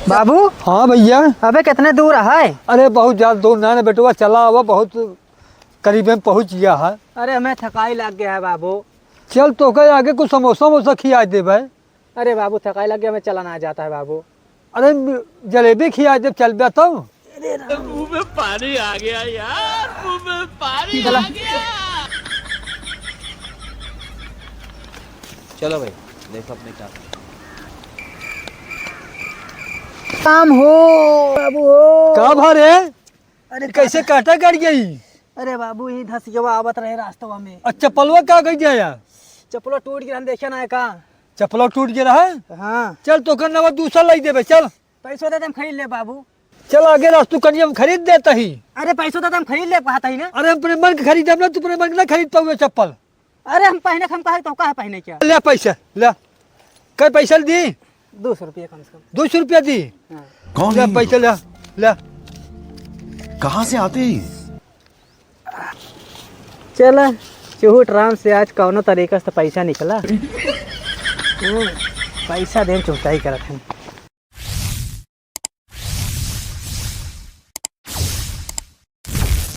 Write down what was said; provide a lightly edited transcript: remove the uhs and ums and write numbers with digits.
बाबू। हाँ भैया। अबे कितने दूर है? अरे बहुत ज्यादा दूर ना बेटुआ, चला हुआ बहुत करीब में पहुंच गया है। अरे हमें थकाई लग गया है बाबू। चल तो कहे आगे कुछ समोसा वोसा खिया दे भाई। अरे बाबू थकाई लग गया, हमें चला ना जाता है बाबू। अरे जलेबी खिया दे, चल बे तो। मुंह में पानी आ गया यार, मुंह में पानी आ गया। चलो भाई देखो अपने क्या काम हो बाबू हो। का भरे? अरे कैसे काटा कर गई? अरे बाबू यही धसिया आवत रहे रास्ता में। अच्छा चप्पलवा का गई जाया? चप्पलो टूट गया, देखा ना है का? चप्पल टूट गया है। हाँ चल तो कर नवा दूसरा लाई देबे, चल। पैसों दे हम खरीद ले बाबू। चल आगे रास्तू कनी हम खरीद देता ही। अरे पैसों दे हम खरीद ले पाता ही ना। अरे हम अपने मन के खरीद ना, तू अपने मन के ना खरीद पाओगे चप्पल। अरे हम पहने हम कहा तो कहा पहने क्या? ले पैसा ले। कई पैसा दी? 200 रुपये कम से कम। 200 रुपया दी। हाँ। कौन ले पैसा ले ले। कहाँ से आते हैं? चल चूहट राम से आज कौनो तरीका से पैसा निकला। पैसा दे चुकता ही करत हैं।